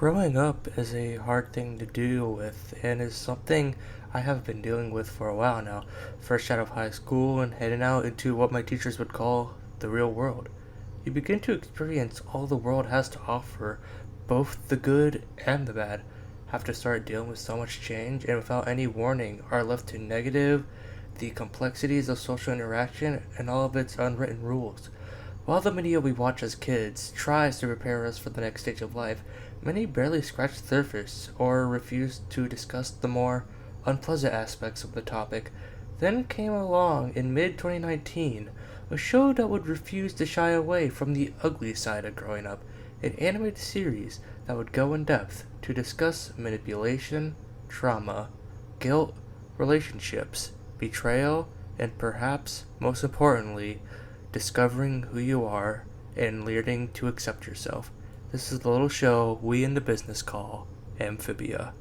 Growing up is a hard thing to deal with and is something I have been dealing with for a while now. Fresh out of high school and heading out into what my teachers would call the real world. You begin to experience all the world has to offer, both the good and the bad. Have to start dealing with so much change and without any warning are left to negative, the complexities of social interaction and all of its unwritten rules. While the media we watch as kids tries to prepare us for the next stage of life, many barely scratch the surface or refuse to discuss the more unpleasant aspects of the topic. Then came along in mid 2019 a show that would refuse to shy away from the ugly side of growing up, an animated series that would go in depth to discuss manipulation, trauma, guilt, relationships, betrayal, and perhaps most importantly, discovering who you are and learning to accept yourself. This is the little show we in the business call Amphibia.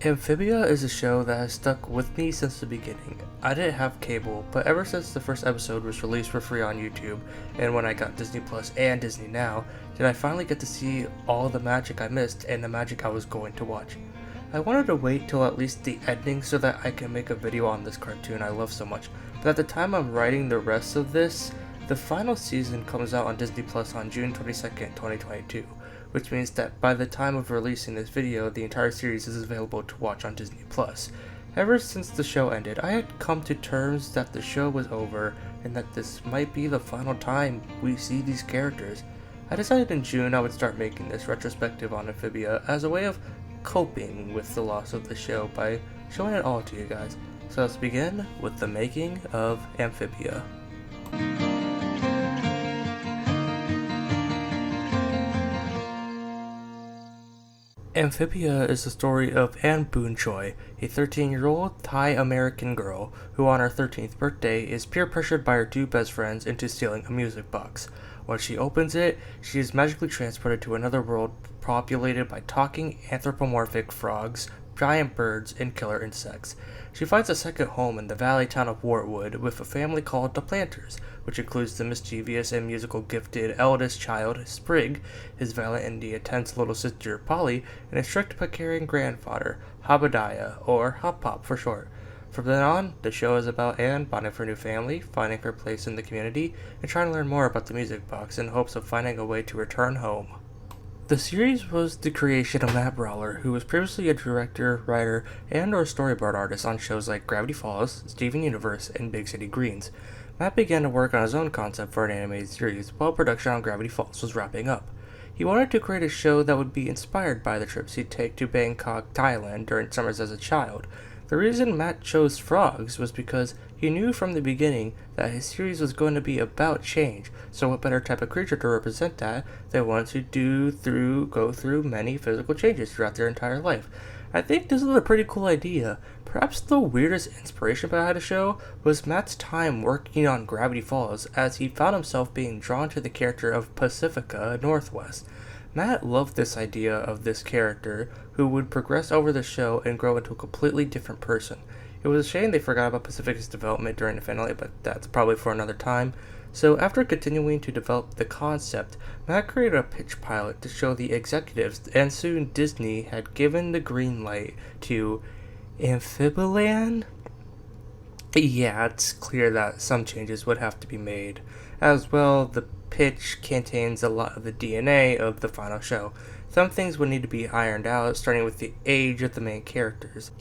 Amphibia is a show that has stuck with me since the beginning. I didn't have cable, but ever since the first episode was released for free on YouTube, and when I got Disney Plus and Disney Now, did I finally get to see all the magic I missed and the magic I was going to watch. I wanted to wait till at least the ending so that I can make a video on this cartoon I love so much, but at the time I'm writing the rest of this, the final season comes out on Disney Plus on June 22nd, 2022. Which means that by the time of releasing this video, the entire series is available to watch on Disney Plus. Ever since the show ended, I had come to terms that the show was over and that this might be the final time we see these characters. I decided in June I would start making this retrospective on Amphibia as a way of coping with the loss of the show by showing it all to you guys. So let's begin with the making of Amphibia. Amphibia is the story of Anne Boone Choi, a 13-year-old Thai American girl who on her 13th birthday is peer pressured by her two best friends into stealing a music box. When she opens it, she is magically transported to another world populated by talking anthropomorphic frogs, giant birds, and killer insects. She finds a second home in the valley town of Wartwood with a family called the Planters, which includes the mischievous and musical gifted eldest child, Sprig, his valiant and intense little sister, Polly, and his strict but caring grandfather, Habadiah, or Hop Pop for short. From then on, the show is about Anne bonding with her new family, finding her place in the community, and trying to learn more about the music box in hopes of finding a way to return home. The series was the creation of Matt Brawler, who was previously a director, writer, and or storyboard artist on shows like Gravity Falls, Steven Universe, and Big City Greens. Matt began to work on his own concept for an animated series while production on Gravity Falls was wrapping up. He wanted to create a show that would be inspired by the trips he'd take to Bangkok, Thailand during summers as a child. The reason Matt chose frogs was because he knew from the beginning that his series was going to be about change, so what better type of creature to represent that than one to go through many physical changes throughout their entire life. I think this is a pretty cool idea. Perhaps the weirdest inspiration behind the show was Matt's time working on Gravity Falls, as he found himself being drawn to the character of Pacifica Northwest. Matt loved this idea of this character, who would progress over the show and grow into a completely different person. It was a shame they forgot about Pacifica's development during the finale, but that's probably for another time. So after continuing to develop the concept, Matt created a pitch pilot to show the executives, and soon Disney had given the green light to Amphibiland? Yeah, it's clear that some changes would have to be made. As well, the pitch contains a lot of the DNA of the final show. Some things would need to be ironed out, starting with the age of the main characters.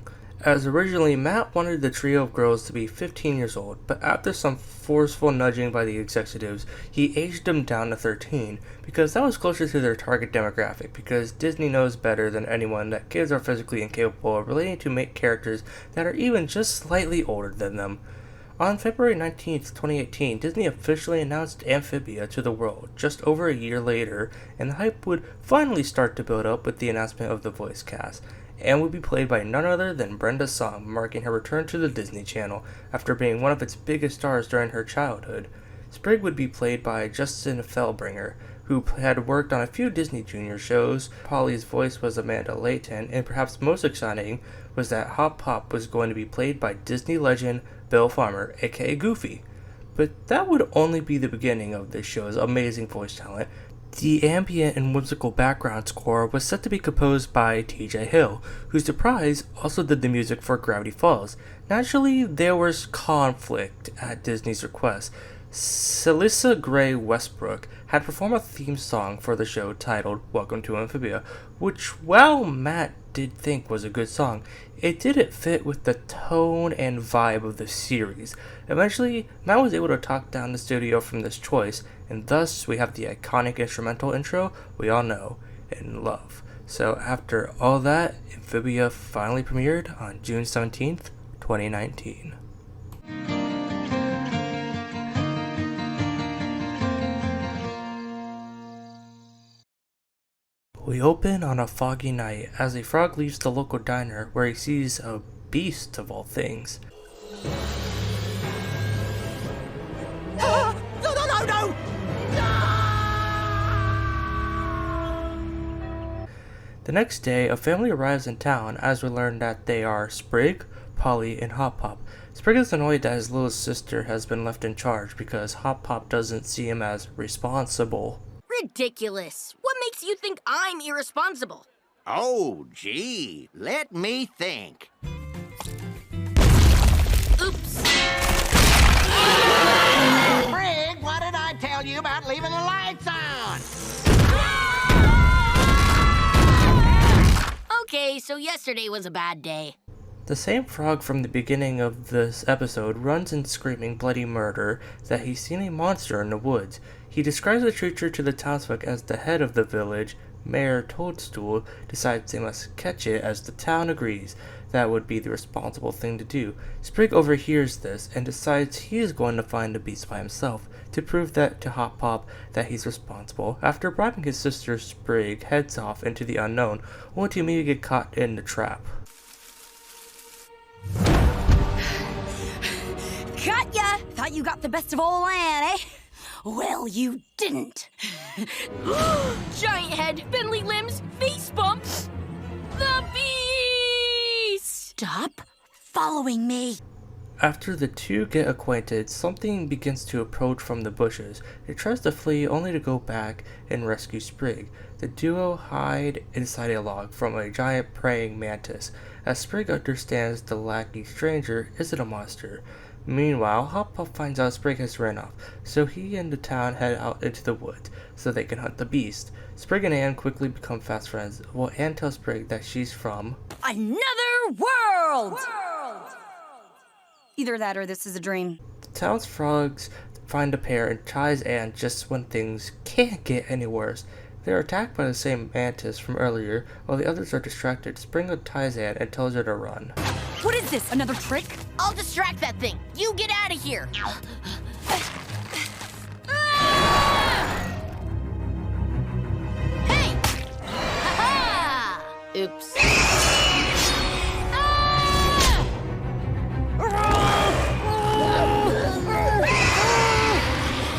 As originally, Matt wanted the trio of girls to be 15 years old, but after some forceful nudging by the executives, he aged them down to 13, because that was closer to their target demographic, because Disney knows better than anyone that kids are physically incapable of relating to make characters that are even just slightly older than them. On February 19th, 2018, Disney officially announced Amphibia to the world just over a year later, and the hype would finally start to build up with the announcement of the voice cast. Anne would be played by none other than Brenda Song, marking her return to the Disney Channel after being one of its biggest stars during her childhood. Sprig would be played by Justin Felbringer, who had worked on a few Disney Junior shows. Polly's voice was Amanda Layton, and perhaps most exciting was that Hop Pop was going to be played by Disney legend Bill Farmer, aka Goofy. But that would only be the beginning of this show's amazing voice talent. The ambient and whimsical background score was set to be composed by T.J. Hill, who, surprise, also did the music for Gravity Falls. Naturally, there was conflict at Disney's request. Celissa Gray Westbrook had performed a theme song for the show titled Welcome to Amphibia, which, while Matt did think was a good song, it didn't fit with the tone and vibe of the series. Eventually, Matt was able to talk down the studio from this choice, and thus we have the iconic instrumental intro we all know and love. So after all that, Amphibia finally premiered on June 17th, 2019. We open on a foggy night as a frog leaves the local diner where he sees a beast of all things. No! The next day, a family arrives in town as we learn that they are Sprig, Polly, and Hop Pop. Sprig is annoyed that his little sister has been left in charge because Hop Pop doesn't see him as responsible. Ridiculous. What makes you think I'm irresponsible? Oh, gee, let me think. Oops. Frig, what did I tell you about leaving the lights on? Okay, so yesterday was a bad day. The same frog from the beginning of this episode runs in screaming bloody murder that he's seen a monster in the woods. He describes the creature to the townsfolk as the head of the village. Mayor Toadstool decides they must catch it as the town agrees that would be the responsible thing to do. Sprig overhears this and decides he is going to find the beast by himself to prove that to Hop Pop that he's responsible. After bribing his sister, Sprig heads off into the unknown, only to immediately get caught in the trap. Got ya! Thought you got the best of all land, eh? Well, you didn't. Giant head, Bentley limbs, face bump. The beast! Stop following me. After the two get acquainted, something begins to approach from the bushes. It tries to flee only to go back and rescue Sprig. The duo hide inside a log from a giant praying mantis, as Sprig understands the lacking stranger isn't a monster. Meanwhile, Hop Pop finds out Sprig has ran off, so he and the town head out into the woods so they can hunt the beast. Sprig and Anne quickly become fast friends, while Anne tells Sprig that she's from another world! Either that or this is a dream. The town's frogs find a pair and ties Anne just when things can't get any worse. They are attacked by the same mantis from earlier, while the others are distracted. Spring ties Anne and tells her to run. What is this, another trick? I'll distract that thing. You get out of here. Hey! Ha-ha! Oops.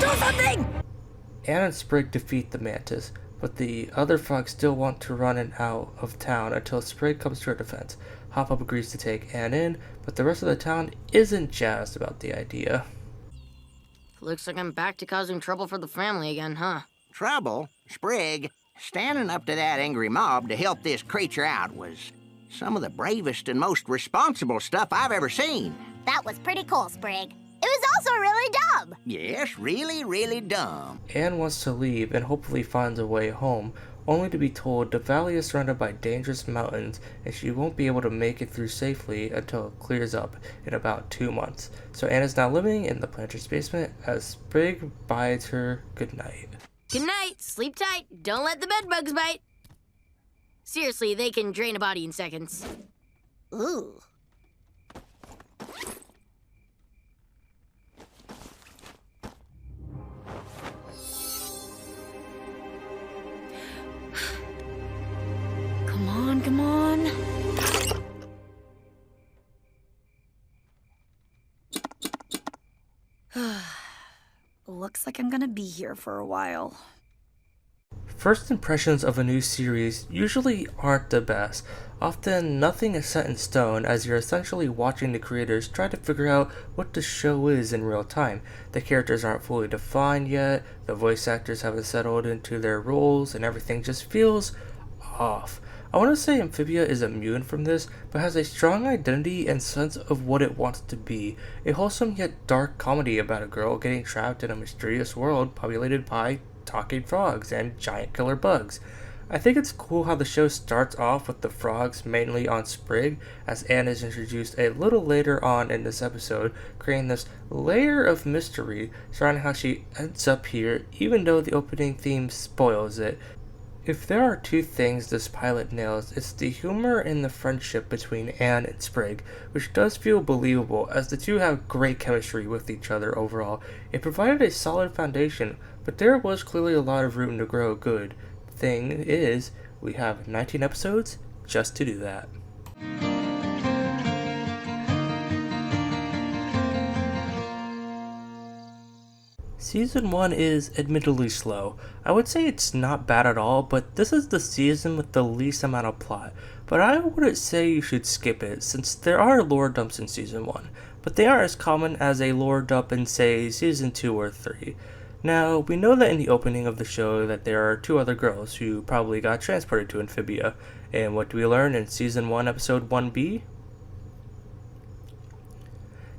Do something! Anne and Sprig defeat the mantis, but the other frogs still want to run and out of town until Sprig comes to her defense. Hop Up agrees to take Anne in, but the rest of the town isn't jazzed about the idea. Looks like I'm back to causing trouble for the family again, huh? Trouble? Sprig, standing up to that angry mob to help this creature out was some of the bravest and most responsible stuff I've ever seen. That was pretty cool, Sprig. It was also really dumb. Yes, really, really dumb. Anne wants to leave and hopefully finds a way home, only to be told the valley is surrounded by dangerous mountains and she won't be able to make it through safely until it clears up in about 2 months. So Anne is now living in the planter's basement as Sprig bides her goodnight. Good night. Sleep tight. Don't let the bedbugs bite. Seriously, they can drain a body in seconds. Ooh. Come on. Looks like I'm gonna be here for a while. First impressions of a new series usually aren't the best. Often, nothing is set in stone as you're essentially watching the creators try to figure out what the show is in real time. The characters aren't fully defined yet, the voice actors haven't settled into their roles, and everything just feels off. I want to say Amphibia is immune from this, but has a strong identity and sense of what it wants to be. A wholesome yet dark comedy about a girl getting trapped in a mysterious world populated by talking frogs and giant killer bugs. I think it's cool how the show starts off with the frogs mainly on Sprig, as Anne is introduced a little later on in this episode, creating this layer of mystery surrounding how she ends up here, even though the opening theme spoils it. If there are two things this pilot nails, it's the humor and the friendship between Anne and Sprig, which does feel believable as the two have great chemistry with each other overall. It provided a solid foundation, but there was clearly a lot of room to grow good. Thing is, we have 19 episodes just to do that. Season 1 is admittedly slow. I would say it's not bad at all, but this is the season with the least amount of plot. But I wouldn't say you should skip it, since there are lore dumps in Season 1, but they aren't as common as a lore dump in, say, Season 2 or 3. Now, we know that in the opening of the show that there are two other girls who probably got transported to Amphibia, and what do we learn in Season 1, Episode 1b?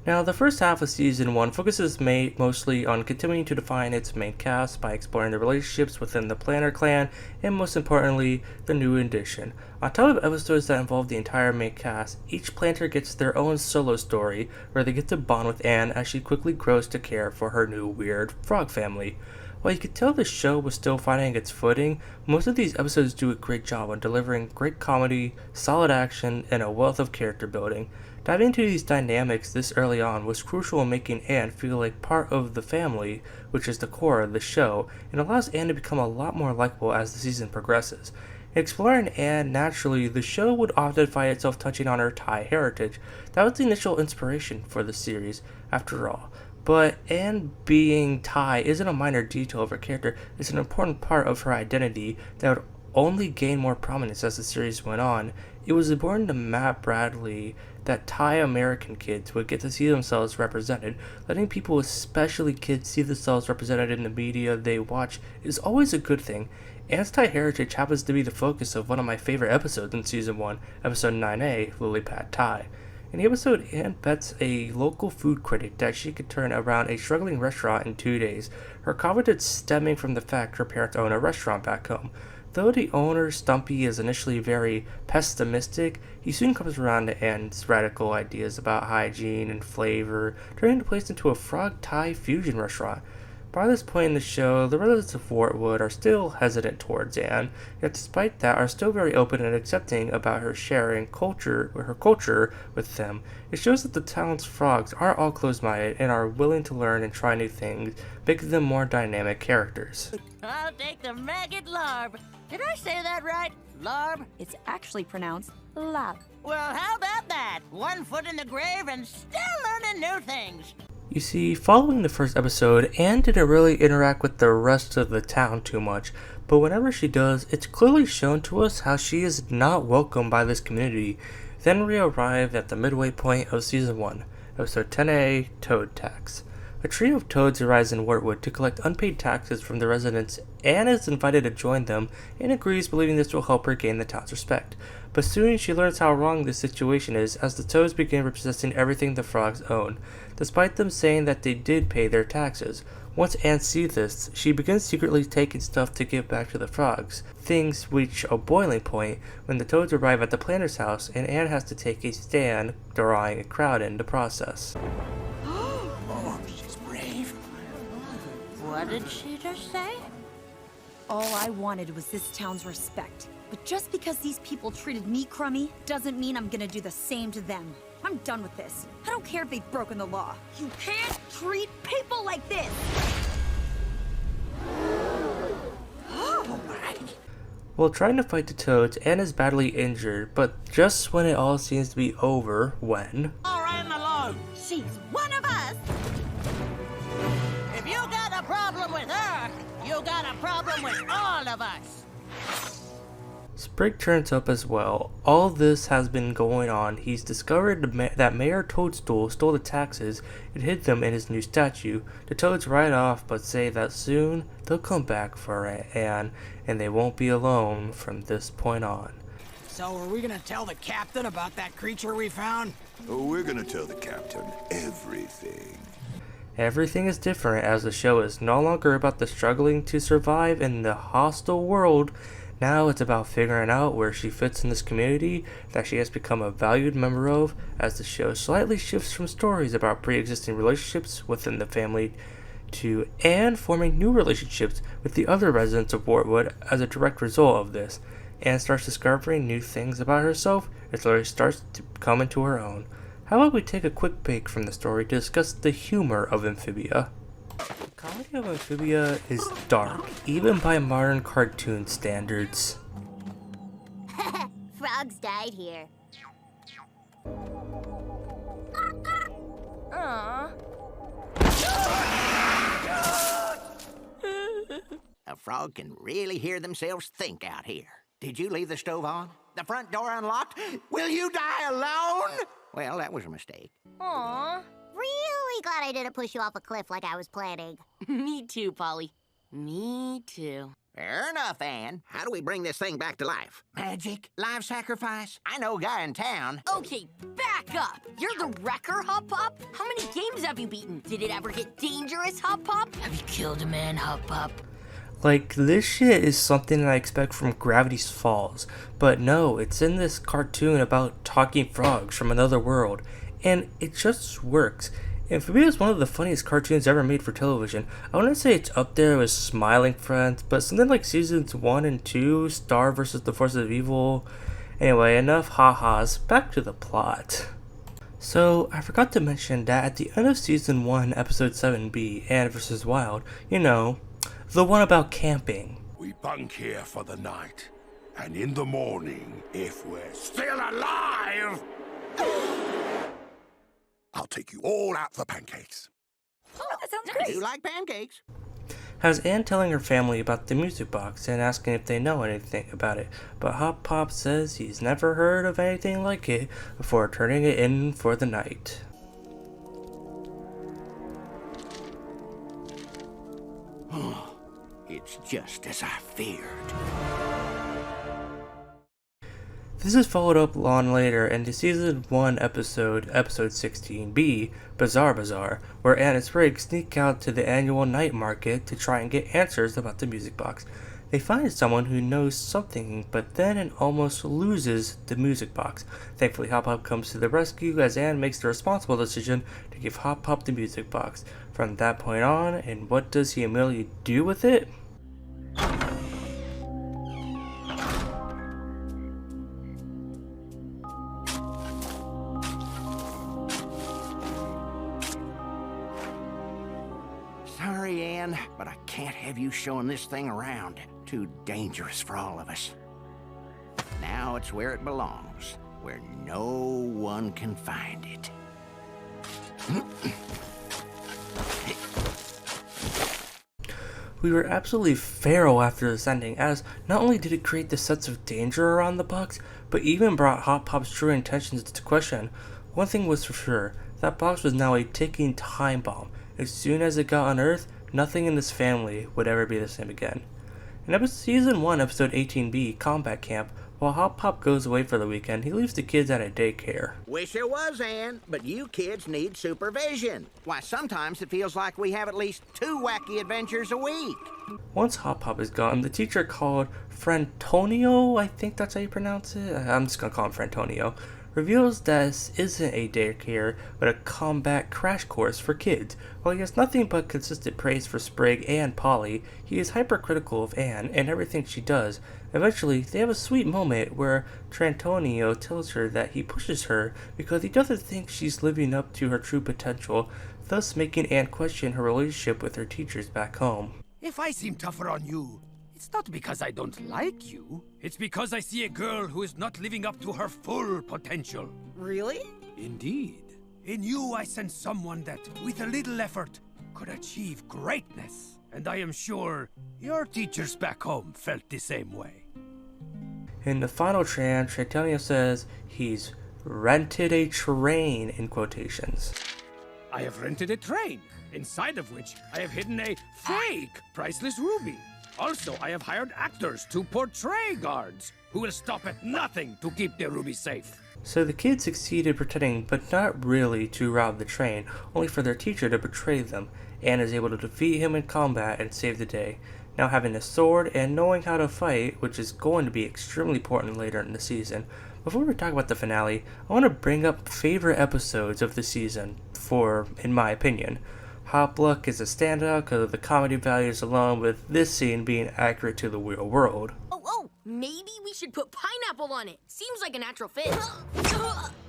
Now, the first half of Season 1 focuses mostly on continuing to define its main cast by exploring the relationships within the Planner clan, and most importantly, the new addition. On top of episodes that involve the entire main cast, each planter gets their own solo story, where they get to bond with Anne as she quickly grows to care for her new weird frog family. While you could tell the show was still finding its footing, most of these episodes do a great job on delivering great comedy, solid action, and a wealth of character building. Diving into these dynamics this early on was crucial in making Anne feel like part of the family, which is the core of the show, and allows Anne to become a lot more likable as the season progresses. In exploring Anne naturally, the show would often find itself touching on her Thai heritage. That was the initial inspiration for the series, after all. But Anne being Thai isn't a minor detail of her character, it's an important part of her identity that would only gain more prominence as the series went on. It was important to Matt Bradley that Thai American kids would get to see themselves represented. Letting people, especially kids, see themselves represented in the media they watch is always a good thing. Anne's Thai heritage happens to be the focus of one of my favorite episodes in Season 1, Episode 9A, Lily Pad Thai. In the episode, Anne bets a local food critic that she could turn around a struggling restaurant in 2 days, her confidence stemming from the fact her parents own a restaurant back home. Though the owner, Stumpy, is initially very pessimistic, he soon comes around to Anne's radical ideas about hygiene and flavor, turning the place into a frog Thai fusion restaurant. By this point in the show, the residents of Wartwood are still hesitant towards Anne, yet despite that are still very open and accepting about her sharing her culture with them. It shows that the town's frogs aren't all closed-minded and are willing to learn and try new things, making them more dynamic characters. I'll take the maggot larb. Did I say that right? Larb? It's actually pronounced lab. Well, how about that? 1 foot in the grave and still learning new things. You see, following the first episode, Anne didn't really interact with the rest of the town too much, but whenever she does, it's clearly shown to us how she is not welcome by this community. Then we arrive at the midway point of Season 1, Episode 10A, Toad Tax. A trio of toads arrives in Wartwood to collect unpaid taxes from the residents. Anne is invited to join them and agrees, believing this will help her gain the town's respect. But soon she learns how wrong this situation is as the toads begin repossessing everything the frogs own, despite them saying that they did pay their taxes. Once Anne sees this, she begins secretly taking stuff to give back to the frogs. Things reach a boiling point when the toads arrive at the planter's house and Anne has to take a stand, drawing a crowd in the process. What did she just say? All I wanted was this town's respect. But just because these people treated me crummy doesn't mean I'm gonna do the same to them. I'm done with this. I don't care if they've broken the law. You can't treat people like this! While trying to fight the toads, Anne is badly injured, but just when it all seems to be over, when... All right, alone. She's one of us! If you got a problem with her, you You got a problem with all of us. Sprig turns up as well. All this has been going on. He's discovered that Mayor Toadstool stole the taxes and hid them in his new statue. The Toads ride off but say that soon they'll come back for Anne, and they won't be alone from this point on. So are we gonna tell the captain about that creature we found? Oh, we're gonna tell the captain everything. Everything is different as the show is no longer about the struggling to survive in the hostile world. Now it's about figuring out where she fits in this community that she has become a valued member of, as the show slightly shifts from stories about pre-existing relationships within the family to Anne forming new relationships with the other residents of Wartwood as a direct result of this. Anne starts discovering new things about herself as Lily starts to come into her own. How about we take a quick break from the story to discuss the humor of Amphibia? The comedy of Amphibia is dark, even by modern cartoon standards. Frogs died here. Aww. A frog can really hear themselves think out here. Did you leave the stove on? The front door unlocked? Will you die alone? Well, that was a mistake. Aww. Really glad I didn't push you off a cliff like I was planning. Me too, Polly. Me too. Fair enough, Anne. How do we bring this thing back to life? Magic? Live sacrifice? I know a guy in town. Okay, back up. You're the wrecker, Hop Pop? How many games have you beaten? Did it ever get dangerous, Hop Pop? Have you killed a man, Hop Pop? Like, this shit is something I expect from Gravity Falls, but no, it's in this cartoon about talking frogs from another world, and it just works. Amphibia is one of the funniest cartoons ever made for television. I wouldn't say it's up there with Smiling Friends, but something like seasons 1 and 2, Star vs. the Forces of Evil. Anyway, enough ha-has, back to the plot. So, I forgot to mention that at the end of season 1, episode 7B, Anne vs. Wild, you know, the one about camping. We bunk here for the night, and in the morning, if we're still alive, I'll take you all out for pancakes. Oh, that sounds I great. do like pancakes. Has Anne telling her family about the music box and asking if they know anything about it, but Hop Pop says he's never heard of anything like it before turning it in for the night. It's just as I feared. This is followed up on later in the season 1 episode 16B, Bizarre Bazaar, where Anne and Sprig sneak out to the annual night market to try and get answers about the music box. They find someone who knows something, but then it almost loses the music box. Thankfully, Hop Pop comes to the rescue as Anne makes the responsible decision to give Hop Pop the music box. From that point on, and what does he immediately do with it? Sorry, Anne, but I can't have you showing this thing around. Too dangerous for all of us. Now it's where it belongs, where no one can find it. We were absolutely feral after this ending, as not only did it create the sense of danger around the box, but even brought Hop Pop's true intentions into question. One thing was for sure, that box was now a ticking time bomb. As soon as it got unearthed, nothing in this family would ever be the same again. In season 1, episode 18B, Combat Camp, while Hop Pop goes away for the weekend, he leaves the kids at a daycare. Wish it was, Anne, but you kids need supervision. Why, sometimes it feels like we have at least 2 wacky adventures a week. Once Hop Pop is gone, the teacher called Frantonio, I think that's how you pronounce it, I'm just gonna call him Frantonio, reveals that this isn't a daycare, but a combat crash course for kids. While he has nothing but consistent praise for Sprig and Polly, he is hypercritical of Anne and everything she does. Eventually, they have a sweet moment where Frantonio tells her that he pushes her because he doesn't think she's living up to her true potential, thus making Anne question her relationship with her teachers back home. If I seem tougher on you, it's not because I don't like you. It's because I see a girl who is not living up to her full potential. Really? Indeed. In you, I sense someone that, with a little effort, could achieve greatness. And I am sure your teachers back home felt the same way. In the final trance, Antonio says he's rented a train in quotations. I have rented a train, inside of which I have hidden a fake priceless ruby. Also, I have hired actors to portray guards who will stop at nothing to keep their ruby safe. So the kids succeeded pretending, but not really, to rob the train, only for their teacher to betray them. Anne is able to defeat him in combat and save the day. Now having a sword and knowing how to fight, which is going to be extremely important later in the season. Before we talk about the finale, I want to bring up favorite episodes of the season in my opinion. Hop Luck is a standout because of the comedy values along with this scene being accurate to the real world. Oh, maybe we should put pineapple on it. Seems like a natural fit.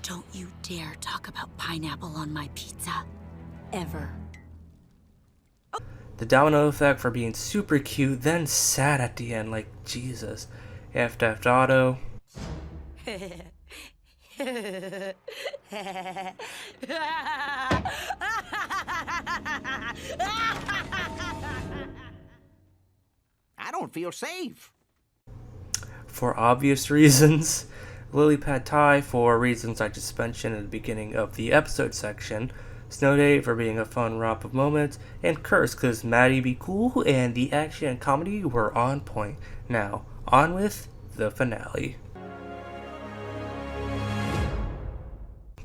Don't you dare talk about pineapple on my pizza. Ever. The domino effect for being super cute, then sad at the end, like Jesus. F Auto. I don't feel safe. For obvious reasons. Lily Pad Thai for reasons I just mentioned at the beginning of the episode section. Snow Day for being a fun romp of moments. And Curse because Maddie be cool and the action and comedy were on point. Now, on with the finale.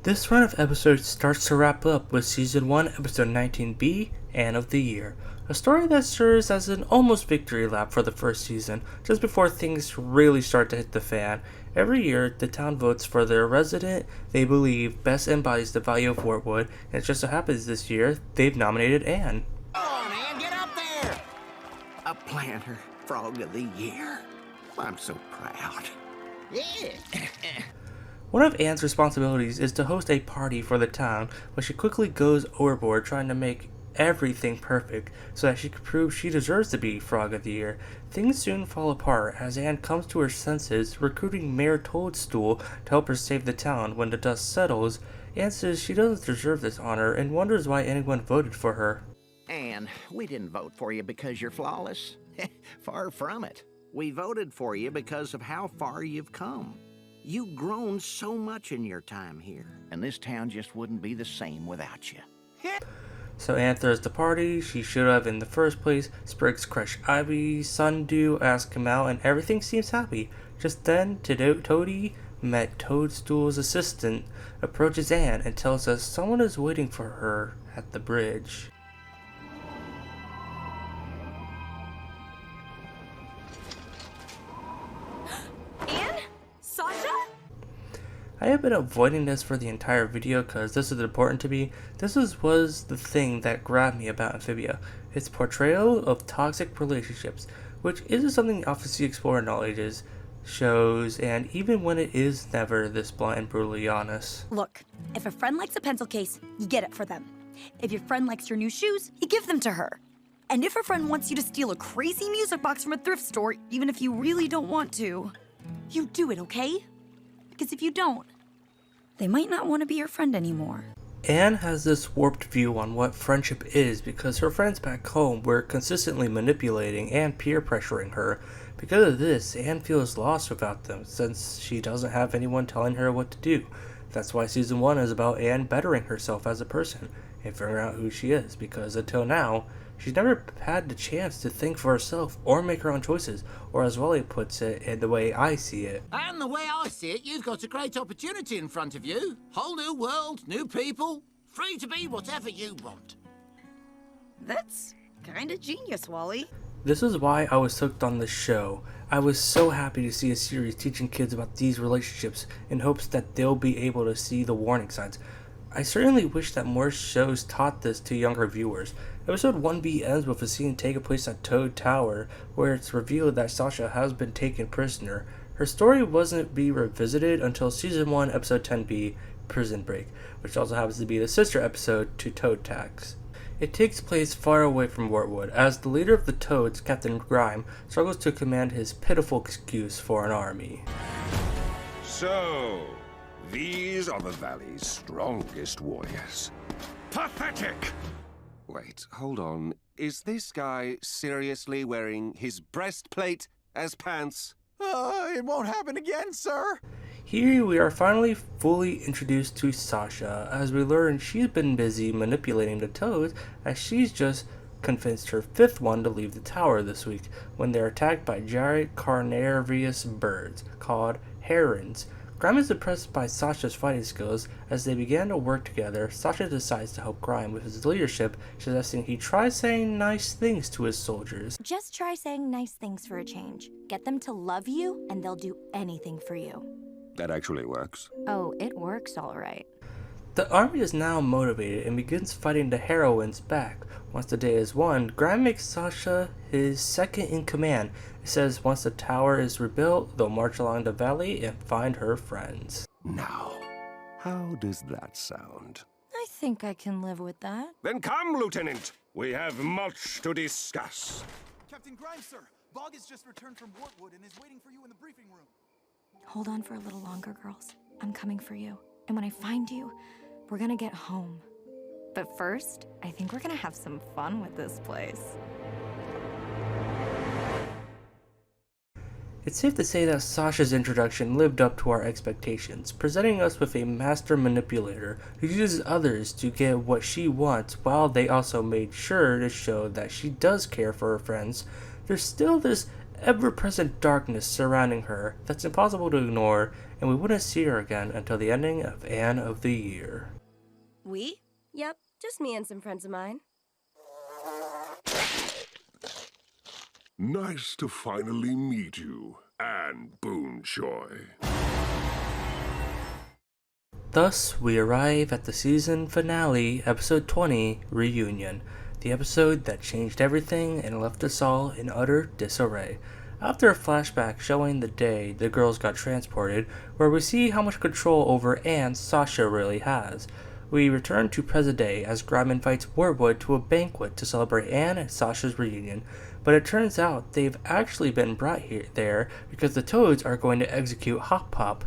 This run of episodes starts to wrap up with Season 1, Episode 19B, Anne of the Year. A story that serves as an almost victory lap for the first season, just before things really start to hit the fan. Every year, the town votes for their resident they believe best embodies the value of Wartwood, and it just so happens this year, they've nominated Anne. Come on, Anne, get up there! A planter frog of the year. I'm so proud. Yeah. One of Anne's responsibilities is to host a party for the town, but she quickly goes overboard trying to make everything perfect so that she can prove she deserves to be Frog of the Year. Things soon fall apart as Anne comes to her senses, recruiting Mayor Toadstool to help her save the town. When the dust settles, Anne says she doesn't deserve this honor and wonders why anyone voted for her. Anne, we didn't vote for you because you're flawless. Far from it. We voted for you because of how far you've come. You've grown so much in your time here, and this town just wouldn't be the same without you. So Anne throws the party she should have in the first place. Spriggs crush Ivy, Sundew ask him out, and everything seems happy. Just then, Toadie met Toadstool's assistant, approaches Anne and tells us someone is waiting for her at the bridge. Anne? Sasha? I have been avoiding this for the entire video because this is important to me. This was the thing that grabbed me about Amphibia. Its portrayal of toxic relationships, which isn't something you often see explored in all ages, shows, and even when it is never this blunt and brutally honest. Look, if a friend likes a pencil case, you get it for them. If your friend likes your new shoes, you give them to her. And if a friend wants you to steal a crazy music box from a thrift store, even if you really don't want to, you do it, okay? Because if you don't, they might not want to be your friend anymore. Anne has this warped view on what friendship is because her friends back home were consistently manipulating and peer pressuring her. Because of this, Anne feels lost without them since she doesn't have anyone telling her what to do. That's why Season 1 is about Anne bettering herself as a person and figuring out who she is, because until now, she's never had the chance to think for herself or make her own choices, or as Wally puts it, in the way I see it. And the way I see it, you've got a great opportunity in front of you. Whole new world, new people, free to be whatever you want. That's kinda genius, Wally. This is why I was hooked on this show. I was so happy to see a series teaching kids about these relationships in hopes that they'll be able to see the warning signs. I certainly wish that more shows taught this to younger viewers. Episode 1B ends with a scene taking place at Toad Tower, where it's revealed that Sasha has been taken prisoner. Her story wasn't be revisited until Season 1, Episode 10B, Prison Break, which also happens to be the sister episode to Toad Tax. It takes place far away from Wartwood, as the leader of the Toads, Captain Grime, struggles to command his pitiful excuse for an army. So, these are the Valley's strongest warriors. Pathetic! Wait, hold on. Is this guy seriously wearing his breastplate as pants? It won't happen again, sir. Here we are finally fully introduced to Sasha, as we learn she's been busy manipulating the toads, as she's just convinced her fifth one to leave the tower this week when they're attacked by giant carnivorous birds called herons. Grime is impressed by Sasha's fighting skills. As they begin to work together, Sasha decides to help Grime with his leadership, suggesting he try saying nice things to his soldiers. Just try saying nice things for a change. Get them to love you, and they'll do anything for you. That actually works. Oh, it works all right. The army is now motivated and begins fighting the heroines back. Once the day is won, Grime makes Sasha his second in command. He says once the tower is rebuilt, they'll march along the valley and find her friends. Now, how does that sound? I think I can live with that. Then come, Lieutenant. We have much to discuss. Captain Grime, sir. Bog has just returned from Wartwood and is waiting for you in the briefing room. Hold on for a little longer, girls. I'm coming for you. And when I find you, we're gonna get home. But first, I think we're gonna have some fun with this place. It's safe to say that Sasha's introduction lived up to our expectations, presenting us with a master manipulator who uses others to get what she wants, while they also made sure to show that she does care for her friends. There's still this ever-present darkness surrounding her that's impossible to ignore, and we wouldn't see her again until the ending of Anne of the Year. We? Yep, just me and some friends of mine. Nice to finally meet you, Anne Boonchoy. Thus, we arrive at the season finale, episode 20, Reunion. The episode that changed everything and left us all in utter disarray. After a flashback showing the day the girls got transported, where we see how much control over Anne Sasha really has, we return to present day as Grime invites Wartwood to a banquet to celebrate Anne and Sasha's reunion, but it turns out they've actually been brought there because the Toads are going to execute Hop Pop.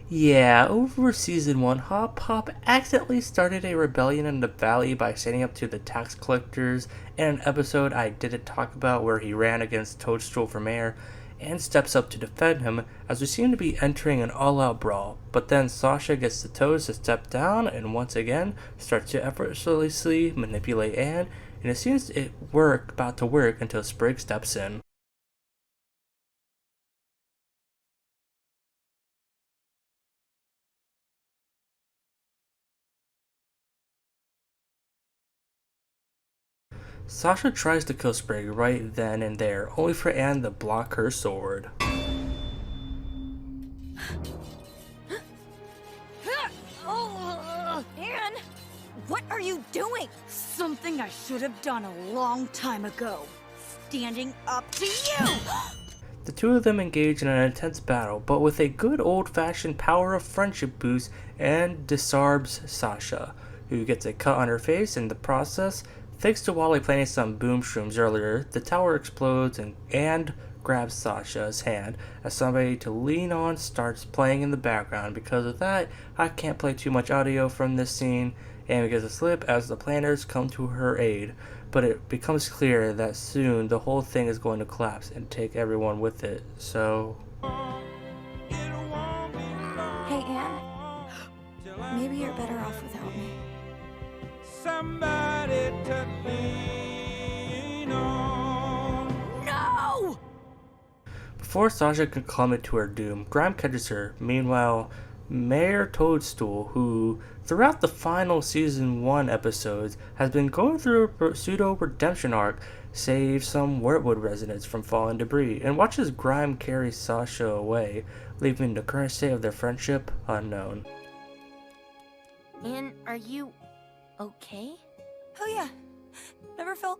Yeah, over season 1, Hop Pop accidentally started a rebellion in the valley by standing up to the tax collectors in an episode I didn't talk about where he ran against Toadstool for mayor and steps up to defend him as we seem to be entering an all-out brawl. But then Sasha gets the Toads to step down and once again starts to effortlessly manipulate Anne, and it seems about to work until Sprig steps in. Sasha tries to kill Sprig right then and there, only for Anne to block her sword. Anne, what are you doing? Something I should have done a long time ago. Standing up to you! The two of them engage in an intense battle, but with a good old-fashioned power of friendship boost, Anne disarms Sasha, who gets a cut on her face in the process. Thanks to Wally planting some boom shrooms earlier, the tower explodes and Anne grabs Sasha's hand as somebody to lean on starts playing in the background. Because of that, I can't play too much audio from this scene, and begins to slip as the planners come to her aid. But it becomes clear that soon the whole thing is going to collapse and take everyone with it, so... Hey, Anne. Maybe you're better off without me. Somebody to lean on. No! Before Sasha can commit to her doom, Grime catches her. Meanwhile, Mayor Toadstool, who throughout the final season 1 episodes has been going through a pseudo-redemption arc, saves some Wartwood residents from falling debris and watches Grime carry Sasha away, leaving the current state of their friendship unknown. Anne, are you okay? Oh yeah, never felt...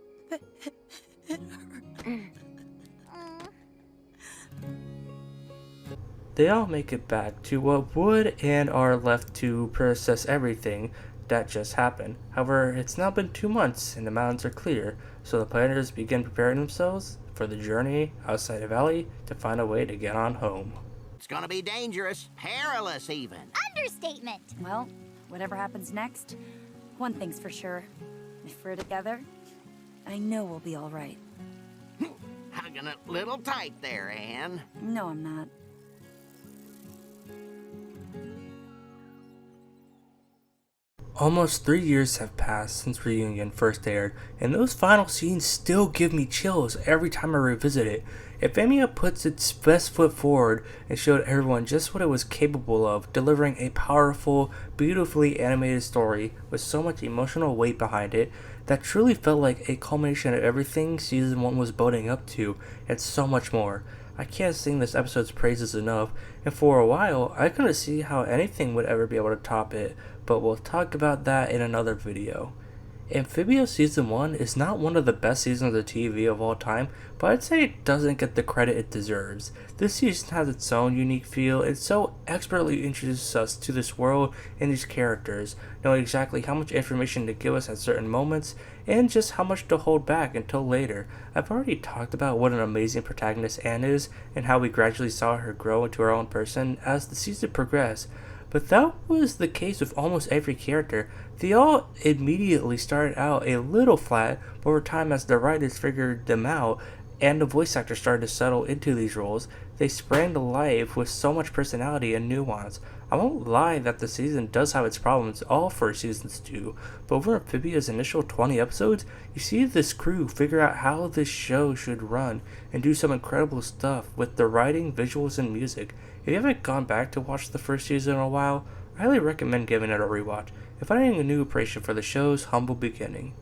They all make it back to what would and are left to process everything that just happened. However, it's now been 2 months and the mountains are clear, so the planners begin preparing themselves for the journey outside the valley to find a way to get on home. It's gonna be dangerous, perilous even. Understatement. Well, whatever happens next, one thing's for sure. If we're together, I know we'll be all right. Hugging it a little tight there, Anne. No, I'm not. Almost 3 years have passed since Reunion first aired, and those final scenes still give me chills every time I revisit it. Amphibia puts its best foot forward and showed everyone just what it was capable of, delivering a powerful, beautifully animated story with so much emotional weight behind it that truly felt like a culmination of everything Season 1 was building up to, and so much more. I can't sing this episode's praises enough, and for a while, I couldn't see how anything would ever be able to top it, but we'll talk about that in another video. Amphibia Season 1 is not one of the best seasons of TV of all time, but I'd say it doesn't get the credit it deserves. This season has its own unique feel, and so expertly introduces us to this world and these characters, knowing exactly how much information to give us at certain moments, and just how much to hold back until later. I've already talked about what an amazing protagonist Anne is, and how we gradually saw her grow into her own person as the season progressed. But that was the case with almost every character. They all immediately started out a little flat, but over time as the writers figured them out and the voice actors started to settle into these roles, they sprang to life with so much personality and nuance. I won't lie that the season does have its problems, all first seasons do, but over Amphibia's initial 20 episodes, you see this crew figure out how this show should run and do some incredible stuff with the writing, visuals, and music. If you haven't gone back to watch the first season in a while, I highly recommend giving it a rewatch and finding a new appreciation for the show's humble beginning.